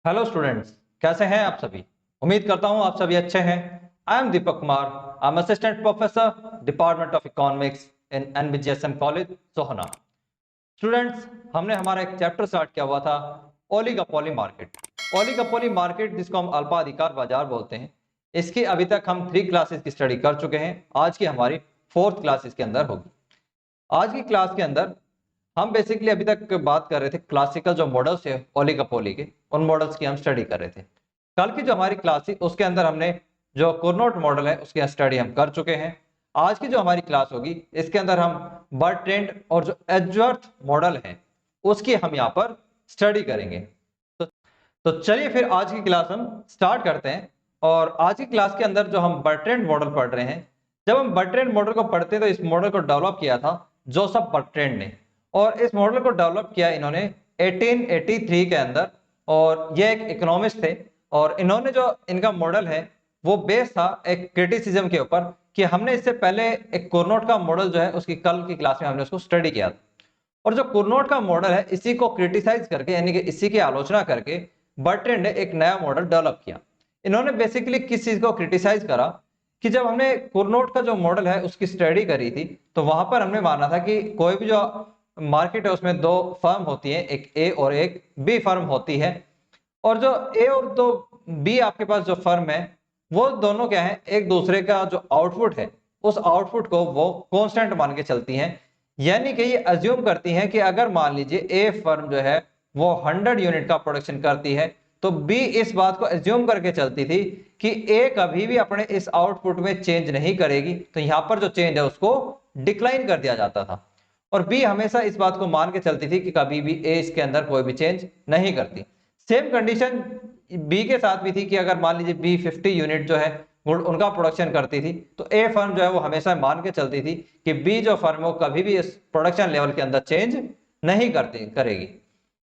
Hello students, कैसे हैं आप सभी। उम्मीद करता हूं आप सभी अच्छे हैं। I am Deepak Kumar. I am assistant professor department of economics in NBGSM college Sohna. Students, हमने हमारा एक चैप्टर स्टार्ट किया हुआ था, ओलिगोपोली मार्केट। ओलिगोपोली मार्केट जिसको हम अल्पाधिकार बाजार बोलते हैं, इसकी अभी तक हम 3 क्लासेस की स्टडी कर चुके हैं। आज की हमारी 4th क्लास इसके अंदर होगी। आज की क्लास के अंदर हम बेसिकली अभी तक बात कर रहे थे क्लासिकल जो मॉडल्स है ओलिगोपोली के, उन मॉडल्स की हम स्टडी कर रहे थे। कल की जो हमारी क्लास थी उसके अंदर हमने जो कुर्नोट मॉडल है उसकी स्टडी हम कर चुके हैं। आज की जो हमारी क्लास होगी इसके अंदर हम बर्ट्रैंड और जो एड्जवर्थ मॉडल है उसकी हम यहाँ पर स्टडी करेंगे। तो, तो चलिए फिर आज की क्लास हम स्टार्ट करते हैं। और आज की क्लास के अंदर जो हम बर्ट्रैंड मॉडल पढ़ रहे हैं, जब हम बर्ट्रैंड मॉडल को पढ़ते हैं तो इस मॉडल को डेवलप किया था जोसेफ बर्ट्रैंड ने। और इस मॉडल को डेवलप किया इन्होंने 1883 के अंदर। और ये एक इकोनॉमिस्ट थे और इन्होंने जो इनका मॉडल है वो बेस था एक क्रिटिसिज्म के ऊपर कि हमने इससे पहले एक कुर्नोट का मॉडल जो है उसकी कल की क्लास में हमने उसको स्टडी किया था। और जो कुर्नोट का मॉडल है इसी को क्रिटिसाइज करके यानी कि इसी की आलोचना करके बर्ट्रैंड ने एक नया मॉडल डेवलप किया। इन्होंने बेसिकली किस चीज को क्रिटिसाइज करा कि जब हमने कुर्नोट का जो मॉडल है उसकी स्टडी करी थी तो वहां पर हमने माना था कि कोई भी जो मार्केट है उसमें दो फर्म होती है, एक ए और एक बी फर्म होती है। और जो ए और दो बी आपके पास जो फर्म है वो दोनों क्या है, एक दूसरे का जो आउटपुट है उस आउटपुट को वो कांस्टेंट मान के चलती हैं। यानी कि ये अज्यूम करती हैं कि अगर मान लीजिए ए फर्म जो है वो 100 यूनिट का प्रोडक्शन करती है तो बी इस बात को एज्यूम करके चलती थी कि ए कभी भी अपने इस आउटपुट में चेंज नहीं करेगी, तो यहां पर जो चेंज है उसको डिक्लाइन कर दिया जाता था। और बी हमेशा इस बात को मान के चलती थी कि कभी भी ए इसके अंदर कोई भी चेंज नहीं करती। सेम कंडीशन बी के साथ भी थी कि अगर मान लीजिए बी 50 यूनिट जो है उनका प्रोडक्शन करती थी तो ए फर्म जो है वो हमेशा मान के चलती थी कि बी जो फर्म है वो कभी भी इस प्रोडक्शन लेवल के अंदर चेंज नहीं करती करेगी।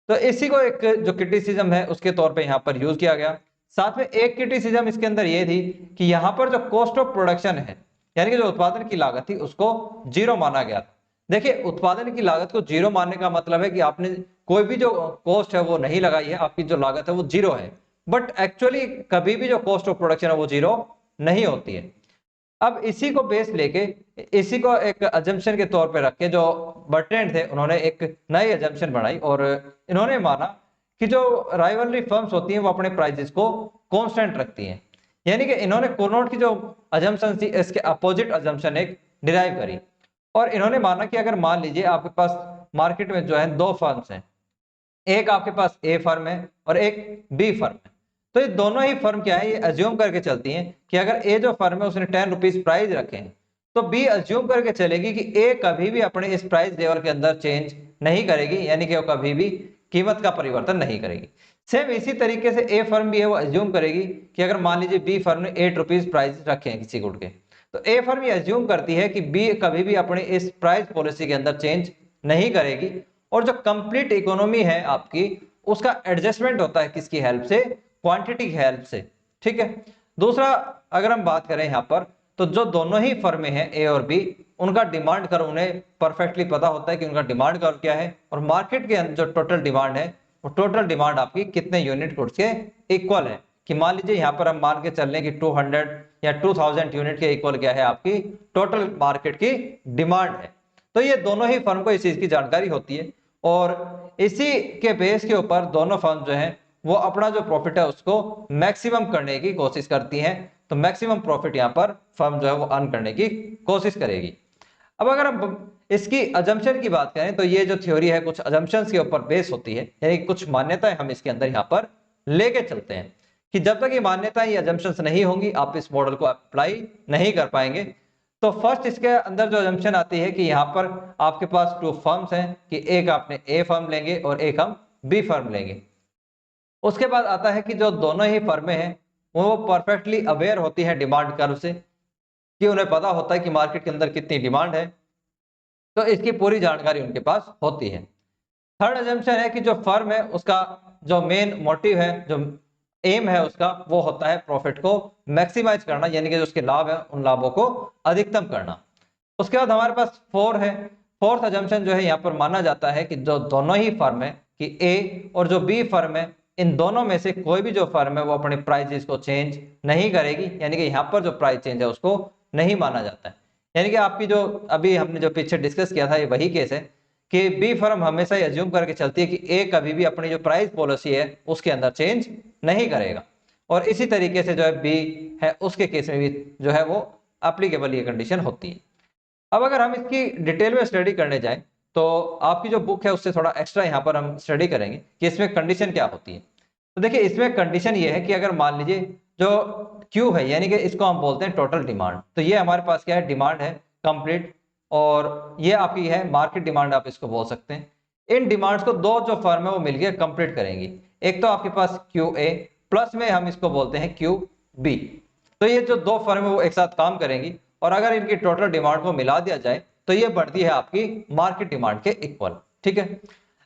तो इसी को एक जो क्रिटिसिज्म है उसके तौर पे यहाँ पर यूज किया गया। साथ में एक क्रिटिसिज्म इसके अंदर ये थी कि यहाँ पर जो कॉस्ट ऑफ प्रोडक्शन है यानी कि जो उत्पादन की लागत थी उसको जीरो माना गया था। देखिए, उत्पादन की लागत को जीरो मानने का मतलब है कि आपने कोई भी जो कॉस्ट है वो नहीं लगाई है, आपकी जो लागत है वो जीरो है। बट एक्चुअली कभी भी जो कॉस्ट ऑफ प्रोडक्शन है वो जीरो नहीं होती है। अब इसी को बेस लेके, इसी को एक अजम्पशन के तौर पे रख के जो बर्ट्रैंड थे उन्होंने एक नई अजम्पशन बनाई और इन्होंने माना कि जो राइवलरी फर्म्स होती हैं वो अपने प्राइसेस को कांस्टेंट रखती हैं। यानी कि इन्होंने कुर्नोट की जो अजम्पशन थी इसके अपोजिट अजम्पशन एक डिराइव करी। और इन्होंने माना कि अगर मान लीजिए आपके पास मार्केट में जो है दो फर्म्स हैं, एक आपके पास ए फर्म है और एक बी फर्म है, तो ये दोनों ही फर्म क्या है, ये अज्यूम करके चलती हैं कि अगर ए जो फर्म है उसने 10 रुपीज प्राइस रखे हैं तो बी अज्यूम करके चलेगी कि ए कभी भी अपने इस प्राइस लेवल के अंदर चेंज नहीं करेगी, यानी कि वो कभी भी कीमत का परिवर्तन नहीं करेगी। सेम इसी तरीके से ए फर्म भी है वो अज्यूम करेगी कि अगर मान लीजिए बी फर्म ने 8 रुपीज प्राइस रखे हैं किसी गुड के, तो ए फर्म ये अज्यूम करती है कि बी कभी भी अपने इस प्राइस पॉलिसी के अंदर चेंज नहीं करेगी। और जो कंप्लीट इकोनॉमी है आपकी उसका एडजस्टमेंट होता है किसकी हेल्प से, क्वांटिटी की हेल्प से। ठीक है। दूसरा, अगर हम बात करें यहाँ पर तो जो दोनों ही फर्में हैं ए और बी, उनका डिमांड कर्व उन्हें परफेक्टली पता होता है कि उनका डिमांड कर्व क्या है और मार्केट के अंदर जो टोटल डिमांड है वो टोटल डिमांड आपकी कितने यूनिट गुड्स के इक्वल है। कि मान लीजिए यहाँ पर हम मान के चल रहे हैं कि 200 या 2000 यूनिट के इक्वल क्या है, आपकी टोटल मार्केट की डिमांड है। तो ये दोनों ही फर्म को इस चीज की जानकारी होती है और इसी के बेस के ऊपर दोनों फर्म जो है वो अपना जो प्रॉफिट है उसको मैक्सिमम करने की कोशिश करती हैं। तो मैक्सिमम प्रॉफिट यहाँ पर फर्म जो है वो अर्न करने की कोशिश करेगी। अब अगर हम इसकी अजम्पशन की बात करें तो ये जो थ्योरी है कुछ अजम्पशंस के ऊपर बेस होती है, यानी कुछ मान्यताएं हम इसके अंदर यहाँ पर लेके चलते हैं कि जब तक ये मान्यताएं, ये अजम्पशंस नहीं होंगी आप इस मॉडल को अप्लाई नहीं कर पाएंगे। तो फर्स्ट इसके अंदर जो अजम्पशन आती है कि यहाँ पर आपके पास टू फर्म्स हैं कि एक आपने ए फर्म लेंगे और एक हम बी फर्म लेंगे। उसके बाद आता है कि जो दोनों ही फर्में हैं वो परफेक्टली अवेयर होती हैं डिमांड कर्व से, कि उन्हें पता होता है कि मार्केट के अंदर कितनी डिमांड है, तो इसकी पूरी जानकारी उनके पास होती है। थर्ड अजम्पशन है कि जो फर्म है उसका जो मेन मोटिव है, जो एम है उसका, वो होता है प्रॉफिट को मैक्सिमाइज करना, यानी कि जो उसके लाभ है उन लाभों को अधिकतम करना। उसके बाद हमारे पास फोर है। फोर्थ अजम्पशन जो है यहाँ पर माना जाता है कि जो दोनों ही फर्म है कि ए और जो बी फर्म है इन दोनों में से कोई भी जो फर्म है वो अपने प्राइजेस को चेंज नहीं करेगी, यानी कि यहाँ पर जो प्राइस चेंज है उसको नहीं माना जाता है। यानी कि आपकी जो अभी हमने जो पीछे डिस्कस किया था ये वही केस है कि बी फर्म हमेशा ये अज्यूम करके चलती है कि ए कभी भी अपनी जो प्राइस पॉलिसी है उसके अंदर चेंज नहीं करेगा, और इसी तरीके से जो है बी है उसके केस में भी जो है वो एप्लीकेबल ये कंडीशन होती है। अब अगर हम इसकी डिटेल में स्टडी करने जाएं तो आपकी जो बुक है उससे थोड़ा एक्स्ट्रा यहाँ पर हम स्टडी करेंगे कि इसमें कंडीशन क्या होती है। तो देखिए इसमें कंडीशन ये है कि अगर मान लीजिए जो क्यू है, यानी कि इसको हम बोलते हैं टोटल डिमांड, तो ये हमारे पास क्या है, डिमांड है कंप्लीट, और ये आपकी है मार्केट डिमांड, आप इसको बोल सकते हैं। इन डिमांड्स को दो जो फर्म है वो मिलकर कंप्लीट करेंगी। एक तो आपके पास क्यू ए प्लस में हम इसको बोलते हैं क्यू बी। तो ये जो दो फर्म है वो एक साथ काम करेंगी, और अगर इनकी टोटल डिमांड को मिला दिया जाए तो ये बढ़ती है आपकी मार्केट डिमांड के इक्वल। ठीक है,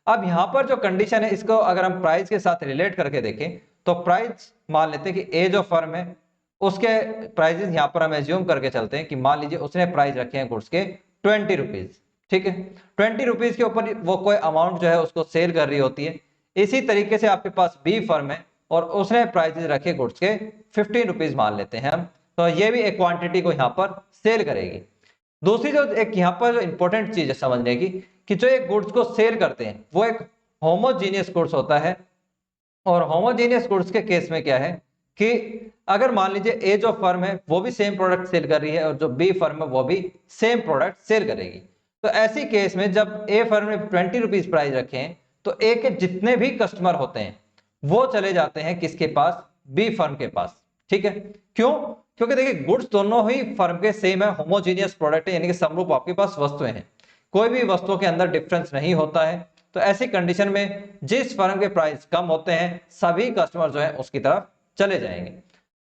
अब यहाँ पर जो कंडीशन है इसको अगर हम प्राइस के साथ रिलेट करके देखें तो प्राइस मान लेते हैं कि ए जो फर्म है उसके प्राइजेस यहाँ पर हम एज्यूम करके चलते हैं कि मान लीजिए उसने प्राइस रखे हैं गुड्स के 20 रुपीज। ठीक है, 20 रुपीज के ऊपर वो कोई अमाउंट जो है उसको सेल कर रही होती है। इसी तरीके से आपके पास बी फर्म है और उसने प्राइजेस रखे गुड्स के 15 रुपीज मान लेते हैं हम, तो ये भी एक क्वांटिटी को यहाँ पर सेल करेगी। दूसरी जो एक यहाँ पर जो इंपॉर्टेंट चीज है समझने की, कि जो एक गुड्स को सेल करते हैं वो एक होमोजीनियस गुड्स होता है, और होमोजेनियस गुड्स के केस में क्या है कि अगर मान लीजिए ए जो फर्म है वो भी सेम प्रोडक्ट सेल कर रही है और जो बी फर्म है वो भी सेम प्रोडक्ट सेल करेगी, तो ऐसी केस में जब ए फर्म ने 20 रुपीज प्राइस रखे हैं तो ए के जितने भी कस्टमर होते हैं वो चले जाते हैं किसके पास, बी फर्म के पास। ठीक है, क्यों, क्योंकि देखिए गुड्स दोनों ही फर्म के सेम है, होमोजीनियस प्रोडक्ट है, यानी कि समरूप आपके पास वस्तुएं हैं, कोई भी वस्तुओं के अंदर डिफरेंस नहीं होता है। तो ऐसी कंडीशन में जिस फर्म के प्राइस कम होते हैं सभी कस्टमर जो है उसकी तरफ चले जाएंगे।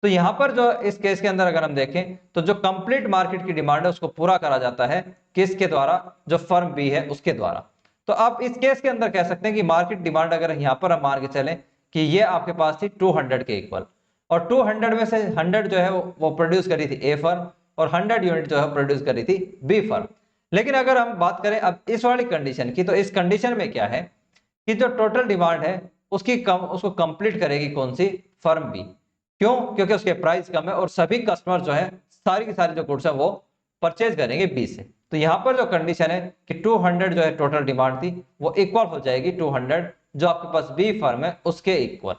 तो यहाँ पर जो इस केस के अंदर अगर हम देखें तो जो कंप्लीट मार्केट की डिमांड है उसको पूरा करा जाता है किसके द्वारा, जो फर्म बी है उसके द्वारा। तो आप इस केस के अंदर कह सकते हैं कि मार्केट डिमांड अगर यहाँ पर हम मान के चलें कि ये आपके पास थी 200 के इक्वल, और 200 में से 100 जो है वो प्रोड्यूस करी थी ए फर्म, और 100 यूनिट जो है प्रोड्यूस करी थी बी फर्म। लेकिन अगर हम बात करें अब इस वाली कंडीशन की, तो इस कंडीशन में क्या है कि जो टोटल डिमांड है उसको कंप्लीट करेगी कौन सी, फर्म बी। क्यों, क्योंकि उसके प्राइस कम है और सभी कस्टमर जो है सारी की सारी जो गुड्स है वो परचेज करेंगे बी से। तो यहाँ पर जो कंडीशन है कि 200 जो है टोटल डिमांड थी वो इक्वल हो जाएगी 200 जो आपके पास बी फर्म है उसके इक्वल।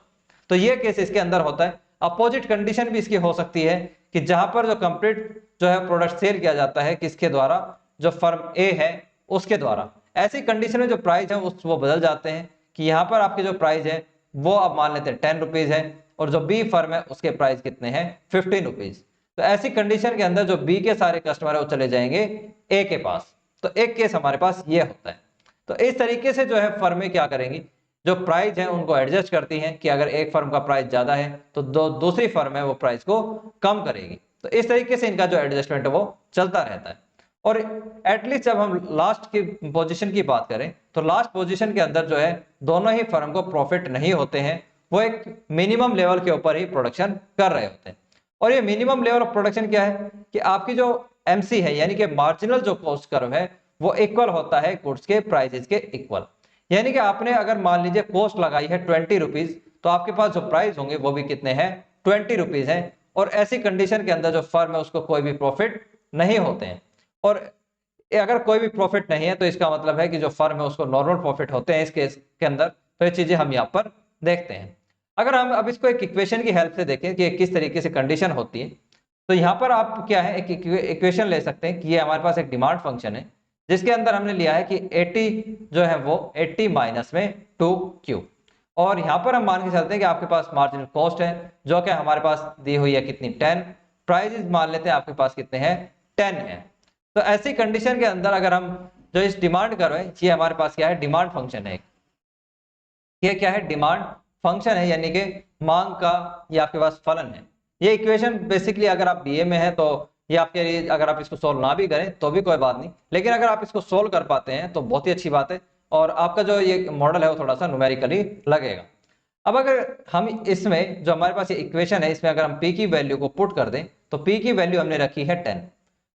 तो ये केस इसके अंदर होता है। अपोजिट कंडीशन भी इसकी हो सकती है कि जहां पर जो कंप्लीट जो है प्रोडक्ट सेल किया जाता है किसके द्वारा, जो फर्म ए है उसके द्वारा। ऐसी कंडीशन में जो प्राइस है वो बदल जाते हैं कि यहाँ पर आपके जो प्राइस है वो अब मान लेते हैं 10 रुपीज है, और जो बी फर्म है उसके प्राइस कितने हैं, 15 रुपीज। तो ऐसी कंडीशन के अंदर जो बी के सारे कस्टमर है वो चले जाएंगे ए के पास। तो एक केस हमारे पास ये होता है। तो इस तरीके से जो है फर्में क्या करेंगी, जो प्राइस है उनको एडजस्ट करती हैं कि अगर एक फर्म का प्राइस ज्यादा है तो दूसरी फर्म है वो प्राइस को कम करेगी। तो इस तरीके से इनका जो एडजस्टमेंट है वो चलता रहता है। और एटलीस्ट जब हम लास्ट की पोजीशन की बात करें तो लास्ट पोजीशन के अंदर जो है दोनों ही फर्म को प्रॉफिट नहीं होते हैं, वो एक मिनिमम लेवल के ऊपर ही प्रोडक्शन कर रहे होते हैं। और ये मिनिमम लेवल ऑफ प्रोडक्शन क्या है कि आपकी जो एमसी है यानी कि मार्जिनल जो कॉस्ट कर्व है वो इक्वल होता है गुड्स के प्राइसेस के इक्वल। यानी कि आपने अगर मान लीजिए कॉस्ट लगाई है 20 रुपीज तो आपके पास जो प्राइस होंगे वो भी कितने हैं, 20 रुपीज है। और ऐसी कंडीशन के अंदर जो फर्म है उसको कोई भी प्रॉफिट नहीं होते हैं। और अगर कोई भी प्रॉफिट नहीं है तो इसका मतलब है कि जो फर्म है उसको नॉर्मल प्रॉफिट होते हैं इस केस के अंदर। तो ये चीजें हम यहाँ पर देखते हैं। अगर हम अब इसको एक इक्वेशन की हेल्प से देखें कि किस तरीके से कंडीशन होती है, तो यहाँ पर आप क्या है एक इक्वेशन ले सकते हैं कि ये हमारे पास एक डिमांड फंक्शन है जिसके अंदर हमने लिया है कि 80 जो है वो 80 माइनस में 2Q, और यहाँ पर हम मान के चलते हैं कि आपके पास मार्जिनल कॉस्ट है जो कि हमारे पास दी हुई है कितनी 10, प्राइजेस मान लेते हैं आपके पास कितने हैं 10 है। तो ऐसी कंडीशन के अंदर अगर हम जो इस डिमांड कर रहे हैं ये हमारे पास क्या है, डिमांड फंक्शन है। ये क्या है, डिमांड फंक्शन है, यानी कि मांग का ये आपके पास फलन है। ये इक्वेशन बेसिकली अगर आप बीए में है तो ये आपके लिए अगर आप इसको सोल्व ना भी करें तो भी कोई बात नहीं, लेकिन अगर आप इसको सोल्व कर पाते हैं तो बहुत ही अच्छी बात है और आपका जो ये मॉडल है वो थोड़ा सा न्यूमेरिकली लगेगा। अब अगर हम इसमें जो हमारे पास ये इक्वेशन है इसमें अगर हम p की वैल्यू को पुट कर दें तो p की वैल्यू हमने रखी है 10,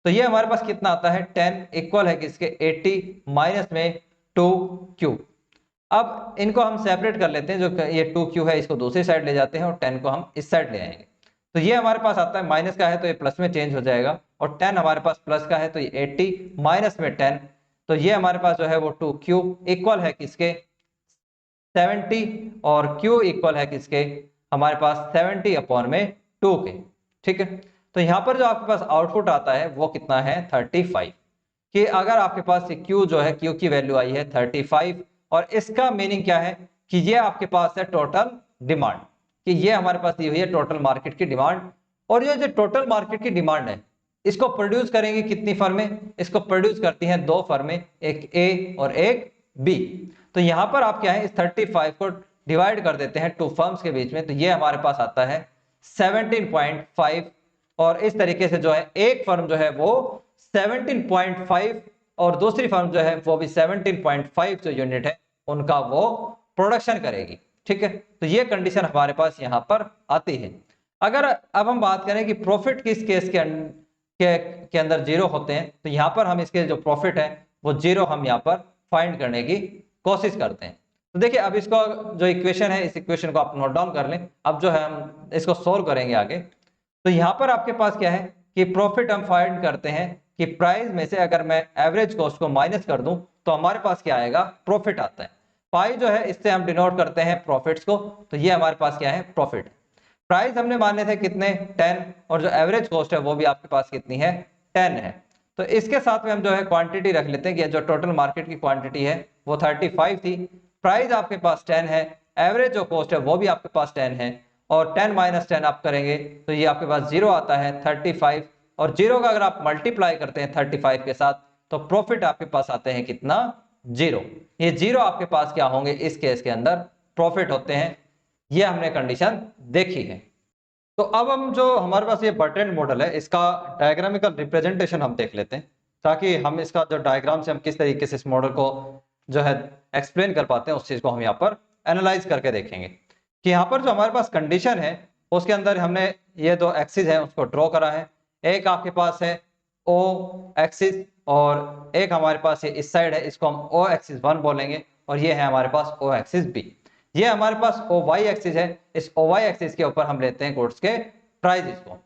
तो ये हमारे पास कितना आता है 10 इक्वल है किसके 80 माइनस में 2Q। अब इनको हम सेपरेट कर लेते हैं, जो ये 2q है इसको दूसरी साइड ले जाते हैं और 10 को हम इस साइड ले आएंगे। तो ये हमारे पास आता है माइनस का है तो ये प्लस में चेंज हो जाएगा, और 10 हमारे पास प्लस का है तो ये 80 माइनस में 10, तो ये हमारे पास जो है वो 2q इक्वल है किसके 70, और q इक्वल है किसके हमारे पास 70 अपॉन में 2 के। ठीक है, तो यहाँ पर जो आपके पास आउटपुट आता है वो कितना है 35, कि अगर आपके पास q जो है q की वैल्यू आई है 35, और इसका मीनिंग क्या है कि ये आपके पास है टोटल डिमांड, कि ये हमारे पास दी हुई है टोटल मार्केट की डिमांड, और ये जो टोटल मार्केट की डिमांड है इसको प्रोड्यूस करेंगी कितनी फर्में, इसको प्रोड्यूस करती हैं दो फर्में, एक ए और एक बी। तो यहां पर आप क्या है इस 35 को डिवाइड कर देते हैं टू फर्म्स के बीच में, तो ये हमारे पास आता है 17.5, और इस तरीके से जो है एक फर्म जो है वो 17.5 और दूसरी फर्म जो है वो भी 17.5 जो यूनिट है उनका वो प्रोडक्शन करेगी। ठीक है, तो ये कंडीशन हमारे पास यहां पर आती है। अगर अब हम बात करें कि प्रॉफिट किस केस के अंदर जीरो होते हैं, तो यहां पर हम इसके जो प्रॉफिट है वो जीरो हम यहां पर फाइंड करने की कोशिश करते हैं। तो देखिए अब इसको जो इक्वेशन है इस इक्वेशन को आप नोट डाउन कर लें। अब जो है हम इसको सोल्व करेंगे आगे। तो यहां पर आपके पास क्या है कि प्रॉफिट हम फाइंड करते हैं कि प्राइस में से अगर मैं एवरेज कॉस्ट को माइनस कर दूं तो हमारे पास क्या आएगा प्रॉफिट आता है। पाई जो है इससे हम डिनोट करते हैं प्रॉफिट्स को, तो ये हमारे पास क्या है प्रॉफिट। प्राइस हमने माने थे कितने 10, और जो एवरेज कॉस्ट है वो भी आपके पास कितनी है 10 है। तो इसके साथ में हम जो है क्वांटिटी रख लेते हैं कि जो टोटल मार्केट की क्वांटिटी है वो 35 थी, प्राइस आपके पास 10 है, एवरेज जो कॉस्ट है वो भी आपके पास 10 है, और 10 माइनस 10 आप करेंगे तो ये आपके पास जीरो आता है 35, और जीरो का अगर आप मल्टीप्लाई करते हैं 35 के साथ तो प्रॉफिट आपके पास आते हैं कितना जीरो। ये जीरो आपके पास क्या होंगे इस केस के अंदर प्रॉफिट होते हैं, ये हमने कंडीशन देखी है। तो अब हम जो हमारे पास ये बर्ट्रैंड मॉडल है इसका डायग्रामिकल रिप्रेजेंटेशन हम देख लेते हैं, ताकि हम इसका जो डायग्राम से हम किस तरीके से इस मॉडल को जो है एक्सप्लेन कर पाते हैं उस चीज को हम यहाँ पर एनालाइज करके देखेंगे। कि यहाँ पर जो हमारे पास कंडीशन है उसके अंदर हमने ये दो एक्सिस है उसको ड्रॉ करा है। एक आपके पास है ओ एक्सिस, और एक हमारे पास ये इस साइड है, इसको हम ओ एक्सिस 1 बोलेंगे, और ये है हमारे पास ओ एक्सिस बी। ये हमारे पास ओ वाई एक्सिस है, इस ओ वाई एक्सिस के ऊपर हम लेते हैं गुड्स के प्राइसेस को।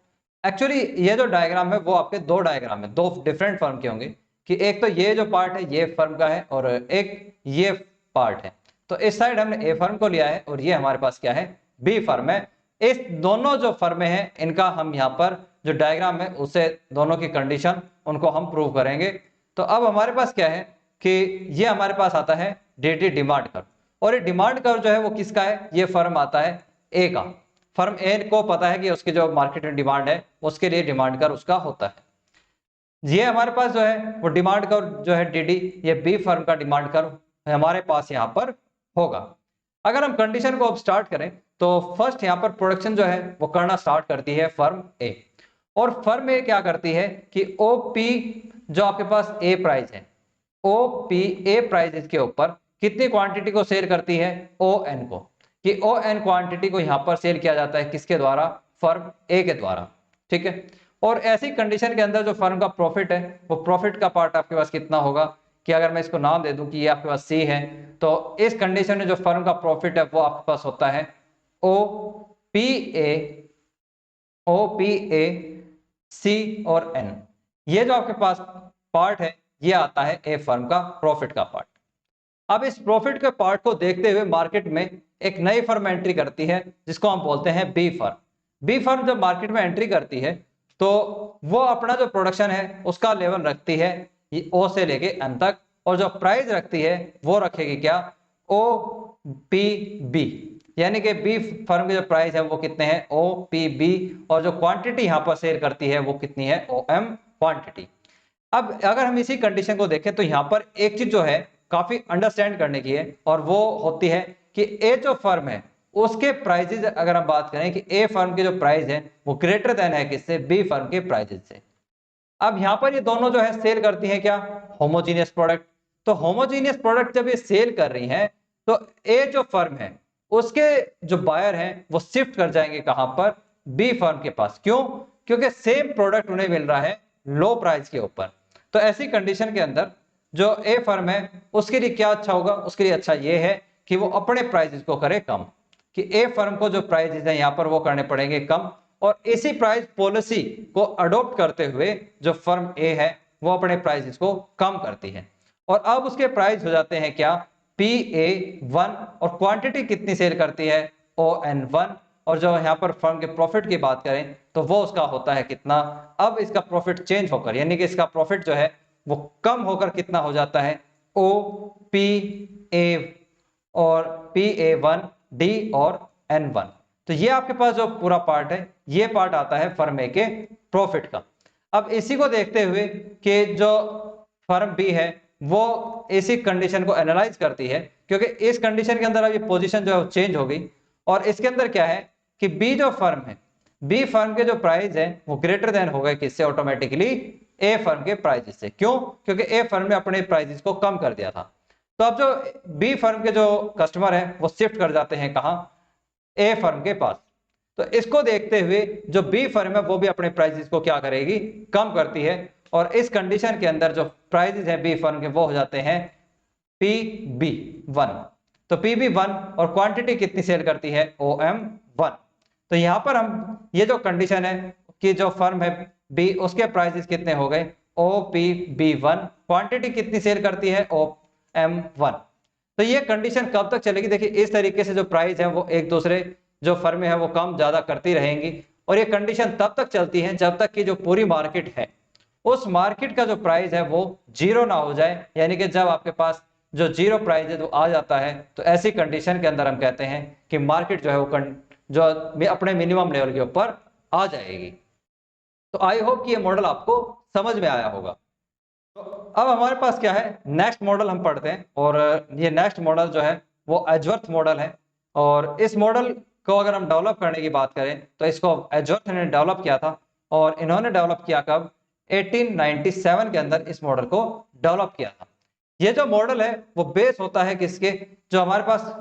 एक्चुअली ये जो डायग्राम है वो आपके दो डायग्राम है, दो डिफरेंट फर्म के होंगे, कि एक तो ये जो पार्ट है ये फर्म का है और एक ये पार्ट है। तो इस साइड हमने ए फर्म को लिया है और ये हमारे पास क्या है बी फर्म है। इस दोनों जो फर्में हैं इनका हम यहाँ पर जो डायग्राम है उससे दोनों की कंडीशन उनको हम प्रूव करेंगे। तो अब हमारे पास क्या है कि ये हमारे पास आता है डेटी डिमांड कर्व, और ये डिमांड कर्व जो है वो किसका है, ये फर्म आता है ए का। फर्म ए को पता है कि उसकी जो मार्केट में डिमांड है उसके लिए डिमांड कर्व उसका होता है। ये हमारे पास जो है वो डिमांड कर्व जो है डीडी, ये बी फर्म का डिमांड कर्व हमारे पास यहाँ पर होगा। अगर हम कंडीशन को अब स्टार्ट करें तो फर्स्ट यहाँ पर प्रोडक्शन जो है वो करना स्टार्ट करती है फर्म ए, और फर्म ए क्या करती है कि ओपी जो आपके पास ए प्राइस है, ओपी ए प्राइस के ऊपर कितनी क्वांटिटी को सेल करती है ओ एन को, कि ओ एन क्वांटिटी को यहाँ पर सेल किया जाता है किसके द्वारा फर्म ए के द्वारा। ठीक है, और ऐसी कंडीशन के अंदर जो फर्म का प्रॉफिट है वो प्रॉफिट का पार्ट आपके पास कितना होगा, कि अगर मैं इसको नाम दे दूं कि ये आपके पास सी है, तो इस कंडीशन में जो फर्म का प्रॉफिट है वो आपके पास होता है ओ पी ए सी और एन। ये जो आपके पास पार्ट है ये आता है ए फर्म का प्रॉफिट का पार्ट। अब इस प्रॉफिट के पार्ट को देखते हुए मार्केट में एक नई फर्म एंट्री करती है जिसको हम बोलते हैं बी फर्म। बी फर्म जब मार्केट में एंट्री करती है तो वो अपना जो प्रोडक्शन है उसका लेवल रखती है ओ से लेके एम तक, और जो प्राइस रखती है वो रखेगी क्या ओ पी बी, यानी कि बी फर्म के जो प्राइस है वो कितने हैं ओ पी बी, और जो क्वांटिटी यहाँ पर सेल करती है वो कितनी है ओ एम क्वांटिटी। अब अगर हम इसी कंडीशन को देखें तो यहाँ पर एक चीज जो है काफी अंडरस्टैंड करने की है, और वो होती है कि ए जो फर्म है उसके प्राइजेज अगर हम बात करें कि ए फर्म के जो प्राइस है वो ग्रेटर देन है किससे बी फर्म के प्राइजेज से। अब यहाँ पर ये दोनों जो है सेल करती है क्या होमोजीनियस प्रोडक्ट। तो होमोजीनियस प्रोडक्ट जब ये सेल कर रही हैं तो ए जो फर्म है उसके जो बायर हैं वो शिफ्ट कर जाएंगे कहां पर बी फर्म के पास। क्यों, क्योंकि सेम प्रोडक्ट उन्हें मिल रहा है लो प्राइस के ऊपर। तो ऐसी कंडीशन के अंदर जो ए फर्म है उसके लिए क्या अच्छा होगा, उसके लिए अच्छा ये है कि वो अपने प्राइजेस को करे कम, कि ए फर्म को जो प्राइजेस हैं यहाँ पर वो करने पड़ेंगे कम, और इसी प्राइस पॉलिसी को अडॉप्ट करते हुए जो फर्म ए है वो अपने प्राइजेस को कम करती है। और अब उसके प्राइस हो जाते हैं क्या, PA1, और क्वांटिटी कितनी सेल करती है, ON1। और जो यहाँ पर फर्म के प्रॉफिट की बात करें तो वो उसका होता है कितना, अब इसका प्रॉफिट चेंज होकर, यानी कि इसका प्रॉफिट जो है वो कम होकर कितना हो जाता है, OPA और PA1D और N1। तो ये आपके पास जो पूरा पार्ट है, ये पार्ट आता है फर्म ए के प्रॉफिट का। अब इसी को देखते हुए कि जो फर्म बी है वो इसी कंडीशन को एनालाइज करती है, क्योंकि इस कंडीशन के अंदर अब ये पोजीशन जो है वो चेंज हो गई, और इसके अंदर क्या है कि बी जो फर्म है, बी फर्म के जो प्राइस है वो ग्रेटर देन हो गए किससे, ऑटोमेटिकली ए फर्म के प्राइस से। क्यों, क्योंकि ए फर्म ने अपने प्राइसेस को कम कर दिया था। तो अब जो बी फर्म के जो कस्टमर है वो शिफ्ट कर जाते हैं कहां, ए फर्म के पास। तो इसको देखते हुए जो बी फर्म है वो भी अपने प्राइसेस को क्या करेगी, कम करती है, और इस कंडीशन के अंदर जो प्राइसेस है बी फर्म के वो हो जाते हैं PB1। तो PB1 और क्वांटिटी कितनी सेल करती है, OM1। तो यहां पर हम ये जो कंडीशन है कि जो फर्म है बी उसके प्राइसेस कितने हो गए, OPB1, क्वांटिटी कितनी सेल करती है, OM1। तो ये कंडीशन कब तक चलेगी, देखिए इस तरीके से जो प्राइस है वो एक दूसरे जो फर्में है वो कम ज्यादा करती रहेंगी, और ये कंडीशन तब तक चलती है जब तक कि जो पूरी मार्केट है उस मार्केट का जो प्राइस है वो जीरो ना हो जाए, यानी कि जब आपके पास जो जीरो प्राइस है वो आ जाता है तो ऐसी कंडीशन के अंदर हम कहते हैं कि मार्केट जो है वो जो अपने मिनिमम लेवल के ऊपर आ जाएगी। तो आई होप कि ये मॉडल आपको समझ में आया होगा। तो अब हमारे पास क्या है, नेक्स्ट मॉडल हम पढ़ते हैं, और ये नेक्स्ट मॉडल जो है वो एजवर्थ मॉडल है। और इस मॉडल को अगर हम डेवलप करने की बात करें तो इसको एजवर्थ ने डेवलप किया था, और इन्होंने डेवलप किया कब, 1897 के अंदर इस मॉडल को डेवलप किया था। ये जो मॉडल है वो बेस होता है किसके, जो हमारे पास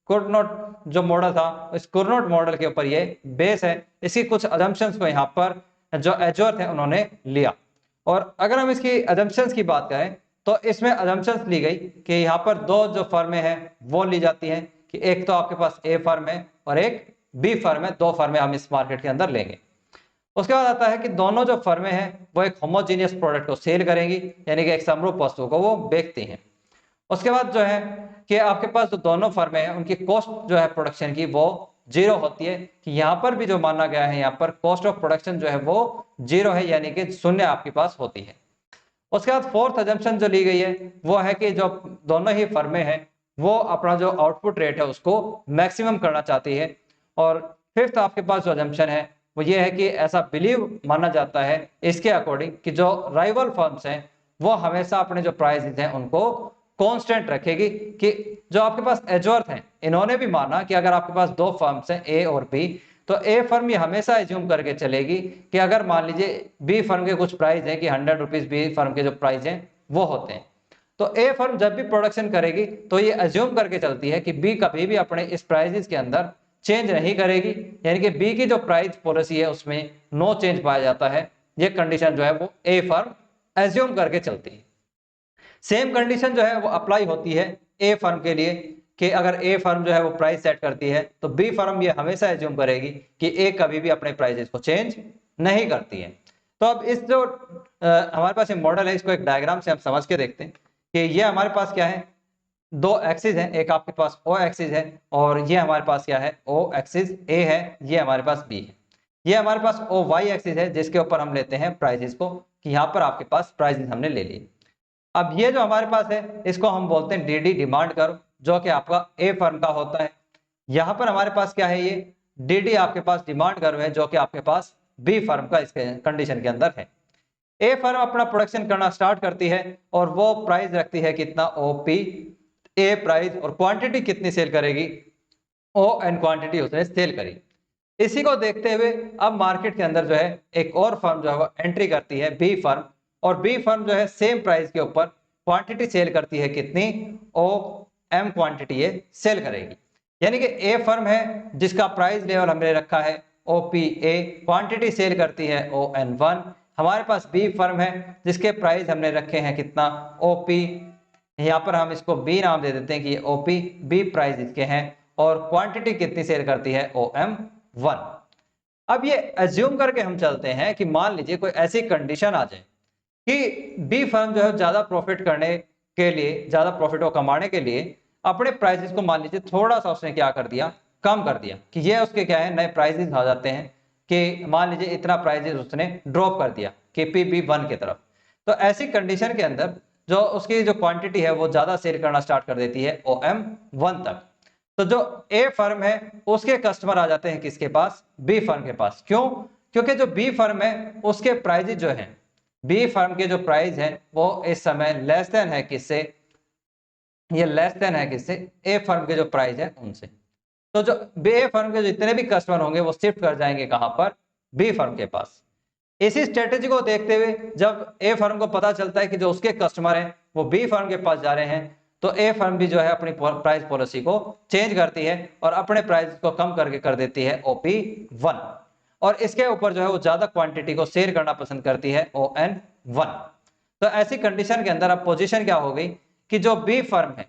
कुर्नोट जो मॉडल था, इस कुर्नोट मॉडल के ऊपर ये बेस है। इसकी कुछ अजम्पशंस को यहाँ पर जो एजवर्थ है उन्होंने लिया। और अगर हम इसकी अजम्पशंस की बात करें तो इसमें अजम्पशंस ली गई कि यहाँ पर दो जो फर्में हैं वो ली जाती हैं, कि एक तो आपके पास ए फर्म है और एक बी फर्म है, दो फर्में हम इस मार्केट के अंदर लेंगे। उसके बाद आता है कि दोनों जो फर्में हैं वो एक होमोजीनियस प्रोडक्ट को सेल करेंगी, यानी कि एक समरूप वस्तु को वो बेचती हैं। उसके बाद जो है कि आपके पास जो दोनों फर्में हैं उनकी कॉस्ट जो है प्रोडक्शन की वो जीरो होती है, कि यहाँ पर भी जो माना गया है यहाँ पर कॉस्ट ऑफ प्रोडक्शन जो है वो जीरो है, यानी कि शून्य आपके पास होती है। उसके बाद फोर्थ अजम्पशन जो ली गई है वो है कि जो दोनों ही फर्में हैं वो अपना जो आउटपुट रेट है उसको मैक्सिमम करना चाहती है। और फिफ्थ आपके पास जो अजम्पशन है वो ये है कि ऐसा बिलीव माना जाता है इसके अकॉर्डिंग कि जो राइवल फर्म्स हैं वो हमेशा अपने जो प्राइसेस हैं उनको कांस्टेंट रखेगी, कि जो आपके पास एजवर्थ हैं इन्होंने भी माना कि अगर आपके पास दो फर्म्स हैं ए और बी, तो ए फर्म ये हमेशा एज्यूम करके चलेगी कि अगर मान लीजिए बी फर्म के कुछ प्राइस है कि 100 रुपीज बी फर्म के जो प्राइस हैं वो होते हैं, तो ए फर्म जब भी प्रोडक्शन करेगी तो ये एज्यूम करके चलती है कि बी कभी भी अपने इस प्राइसेस के अंदर चेंज नहीं करेगी, यानी कि बी की जो प्राइस पॉलिसी है उसमें नो चेंज पाया जाता है। ये कंडीशन जो है वो ए फर्म एज्यूम करके चलती है। सेम कंडीशन जो है वो अप्लाई होती है ए फर्म के लिए, कि अगर ए फर्म जो है वो प्राइस सेट करती है तो बी फर्म ये हमेशा एज्यूम करेगी कि ए कभी भी अपने प्राइसेस को चेंज नहीं करती है। तो अब इस जो हमारे पास ये मॉडल है इसको एक डायग्राम से हम समझ के देखते हैं कि ये हमारे पास क्या है, दो एक्सिस है, एक आपके पास ओ एक्सिस है और ये हमारे पास क्या है, ओ एक्सिस ए है, ये हमारे पास बी है। ये हमारे पास ओ वाई एक्सिस है जिसके ऊपर हम लेते हैं प्राइसेस को, कि यहाँ पर आपके पास प्राइसेस हमने ले लिए। अब ये जो हमारे पास है इसको हम बोलते हैं डीडी, डिमांड कर्व, जो कि आपका ए फर्म का होता है। यहाँ पर हमारे पास क्या है, ये डीडी आपके पास डिमांड कर्व है जो कि आपके पास बी फर्म का इसके कंडीशन के अंदर है। ए फर्म अपना प्रोडक्शन करना स्टार्ट करती है और वो प्राइस रखती है कितना, ओपी ए प्राइस, और क्वांटिटी कितनी सेल करेगी, ओ एन क्वांटिटी उसने सेल करी। इसी को देखते हुए अब मार्केट के अंदर जो है एक और फर्म जो है वो एंट्री करती है, बी फर्म, और बी फर्म जो है सेम प्राइस के ऊपर क्वांटिटी सेल करती है कितनी, ओ एम क्वांटिटी ये सेल करेगी। यानी कि ए फर्म है जिसका प्राइस लेवल हमने रखा है ओपी ए, क्वांटिटी सेल करती है ओ एन वन। हमारे पास बी फर्म है जिसके प्राइस हमने रखे हैं कितना, ओपी यहाँ पर हम इसको बी नाम दे देते हैं कि ये ओपी बी प्राइस इसके हैं और क्वांटिटी कितनी सेल करती है OM1। अब ये एज्यूम करके हम चलते हैं कि मान लीजिए कोई ऐसी कंडीशन आ जाए कि बी फर्म जो है ज्यादा प्रॉफिट करने के लिए, ज्यादा प्रॉफिट को कमाने के लिए अपने प्राइसेस को मान लीजिए थोड़ा सा उसने क्या कर दिया, कम कर दिया, कि ये उसके क्या है नए प्राइसेस आ जाते हैं कि मान लीजिए इतना प्राइसेस उसने ड्रॉप कर दिया के PB1 की तरफ। तो ऐसी कंडीशन के अंदर जो उसकी जो क्वांटिटी है वो ज्यादा सेल करना स्टार्ट कर देती है OM1 तक। तो जो ए फर्म है उसके कस्टमर आ जाते हैं किसके पास, बी फर्म के पास। क्यों? क्योंकि जो बी फर्म है उसके प्राइजेस जो हैं, बी फर्म के जो प्राइस है वो इस समय लेस देन है किससे, ये लेस देन है किससे, ए फर्म के जो प्राइस है उनसे। तो जो बी फर्म के जितने भी कस्टमर होंगे वो शिफ्ट कर जाएंगे कहां पर, बी फर्म के पास। इसी स्ट्रेटेजी को देखते हुए जब ए फर्म को पता चलता है कि जो उसके कस्टमर हैं वो बी फर्म के पास जा रहे हैं, तो ए फर्म भी जो है अपनी प्राइस पॉलिसी को चेंज करती है और अपने प्राइस को कम करके कर देती है OP1 और इसके ऊपर जो है वो ज्यादा क्वांटिटी को शेयर करना पसंद करती है ON1। तो ऐसी कंडीशन के अंदर अब पोजीशन क्या हो गई कि जो बी फर्म है,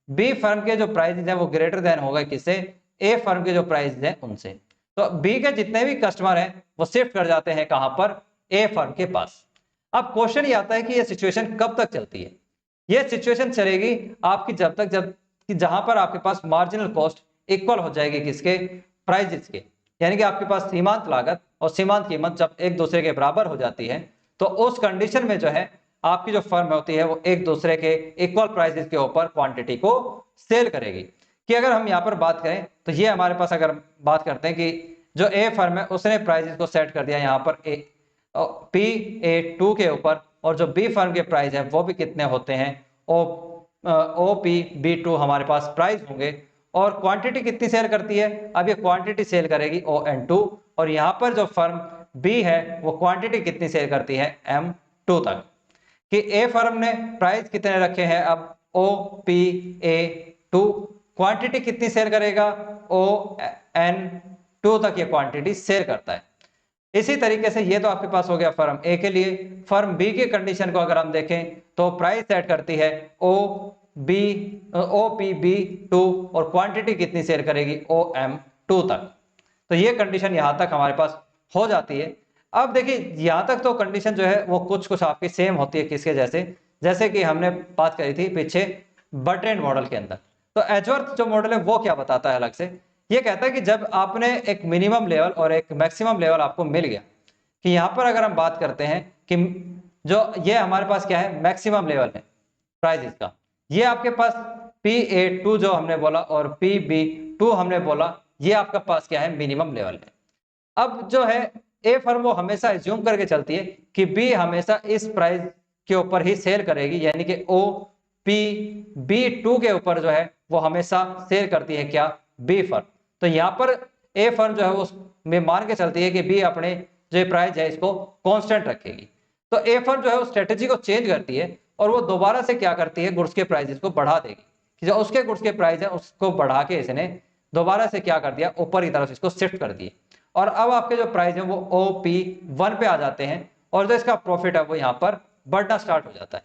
बी फर्म के जो प्राइसेस हैं वो ग्रेटर देन हो गए किससे, ए फर्म के जो प्राइसेस हैं उनसे। तो बी के जितने भी कस्टमर हैं वो शिफ्ट कर जाते हैं कहां पर, ए फर्म के पास। अब क्वेश्चन ये आता है कि ये सिचुएशन कब तक चलती है। ये सिचुएशन चलेगी आपकी जब तक जब कि जहां पर आपके पास मार्जिनल कॉस्ट इक्वल हो जाएगी किसके, प्राइजेस के। यानी कि आपके पास सीमांत लागत और सीमांत कीमत जब एक दूसरे के बराबर हो जाती है तो उस कंडीशन में जो है आपकी जो फर्म होती है वो एक दूसरे के इक्वल प्राइसेस के ऊपर क्वांटिटी को सेल करेगी। कि अगर हम यहाँ पर बात करें तो ये हमारे पास अगर बात करते हैं कि जो ए फर्म है उसने प्राइसेस को सेट कर दिया यहाँ पर PA2 के ऊपर और जो बी फर्म के प्राइस है वो भी कितने होते हैं, OPB2 हमारे पास प्राइस होंगे और क्वांटिटी कितनी सेल करती है, अब ये क्वांटिटी सेल करेगी ON2 और यहाँ पर जो फर्म बी है वो क्वांटिटी कितनी सेल करती है M2 तक। कि ए फर्म ने प्राइस कितने रखे हैं अब OPA2, क्वांटिटी कितनी सेल करेगा ON2 तक ये क्वांटिटी सेल करता है। इसी तरीके से ये तो आपके पास हो गया फर्म ए के लिए। फर्म बी की कंडीशन को अगर हम देखें तो प्राइस सेट करती है OPB2 और क्वांटिटी कितनी सेल करेगी OM2 तक। तो ये कंडीशन यहां तक हमारे पास हो जाती है। अब देखिए यहां तक तो कंडीशन जो है वो कुछ कुछ आपकी सेम होती है किसके जैसे, जैसे कि हमने बात करी थी पीछे बर्ट्रैंड मॉडल के अंदर। तो एजवर्थ जो मॉडल है वो क्या बताता है अलग से, ये कहता है कि जब आपने एक मिनिमम लेवल और एक मैक्सिमम लेवल आपको मिल गया, कि यहाँ पर अगर हम बात करते हैं कि जो ये हमारे पास क्या है मैक्सिमम लेवल है प्राइजेस का, ये आपके पास PA2 जो हमने बोला और PB2 हमने बोला, ये आपका पास क्या है मिनिमम लेवल है। अब जो है ए फर्म वो हमेशा एज्यूम करके चलती है कि बी हमेशा इस प्राइस के ऊपर ही सेल करेगी, यानी कि OPB2 के ऊपर जो है वो हमेशा सेल करती है क्या, बी फर्म। तो यहाँ पर ए फर्म जो है उसमें मान के चलती है कि बी अपने जो प्राइस है इसको कांस्टेंट रखेगी। तो ए फर्म जो है वो स्ट्रेटेजी को चेंज करती है और वो दोबारा से क्या करती है गुड्स के प्राइसेस को बढ़ा देगी, कि जो उसके गुड्स के प्राइस है उसको बढ़ा के इसने दोबारा से क्या कर दिया ऊपर की तरफ इसको शिफ्ट कर दिए और अब आपके जो प्राइस है वो OP1 पे आ जाते हैं और जो इसका प्रॉफिट है वो यहाँ पर बढ़ना स्टार्ट हो जाता है।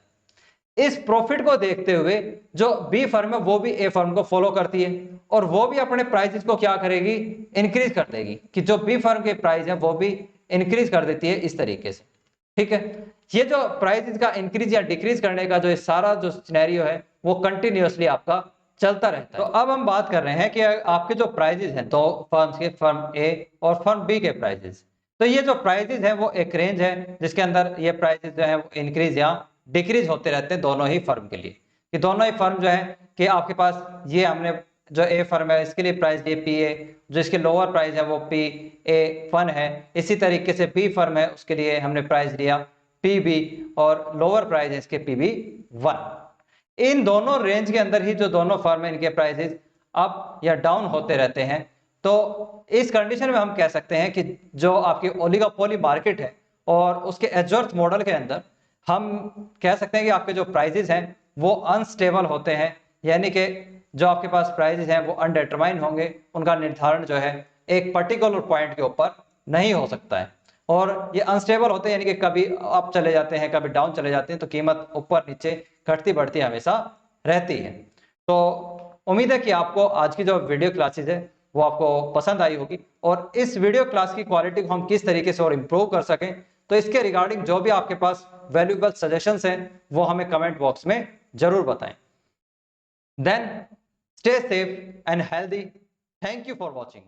इस प्रॉफिट को देखते हुए जो बी फर्म है वो भी ए फर्म को फॉलो करती है और वो भी अपने प्राइसेस को क्या करेगी, इंक्रीज कर देगी, कि जो बी फर्म के प्राइस है वो भी इंक्रीज कर देती है इस तरीके से। ठीक है, ये जो प्राइसेस का इंक्रीज या डिक्रीज करने का जो सारा जो सिनेरियो है वो कंटिन्यूअसली आपका चलता रहता है। तो अब हम बात कर रहे हैं कि आपके जो प्राइजेस हैं दो फर्म्स के, फर्म ए और फर्म बी के प्राइजेस, तो ये जो प्राइजेस है वो एक रेंज है जिसके अंदर ये प्राइजेस जो है वो इंक्रीज या डिक्रीज होते रहते हैं दोनों ही फर्म के लिए। कि दोनों ही फर्म जो है कि आपके पास ये हमने जो ए फर्म है इसके लिए प्राइस दिए PA, जो इसके लोअर प्राइस है वो PA1 है। इसी तरीके से बी फर्म है उसके लिए हमने प्राइस दिया PB और लोअर प्राइस है इसके PB1। इन दोनों रेंज के अंदर ही जो दोनों फर्म है इनके प्राइसेस अप या डाउन होते रहते हैं। तो इस कंडीशन में हम कह सकते हैं कि जो आपकी ओलिगोपोली मार्केट है और उसके एजवर्थ मॉडल के अंदर हम कह सकते हैं कि आपके जो प्राइसेस हैं वो अनस्टेबल होते हैं, यानी कि जो आपके पास प्राइसेस हैं वो अनडिटरमाइन होंगे, उनका निर्धारण जो है एक पर्टिकुलर पॉइंट के ऊपर नहीं हो सकता है और ये अनस्टेबल होते हैं, यानी कि कभी अप चले जाते हैं कभी डाउन चले जाते हैं, तो कीमत ऊपर नीचे घटती बढ़ती हमेशा रहती है। तो उम्मीद है कि आपको आज की जो वीडियो क्लासेस है वो आपको पसंद आई होगी, और इस वीडियो क्लास की क्वालिटी को हम किस तरीके से और इम्प्रूव कर सकें, तो इसके रिगार्डिंग जो भी आपके पास वैल्यूएबल सजेशंस हैं वो हमें कमेंट बॉक्स में जरूर बताएं। Then stay safe and healthy. Thank you for watching.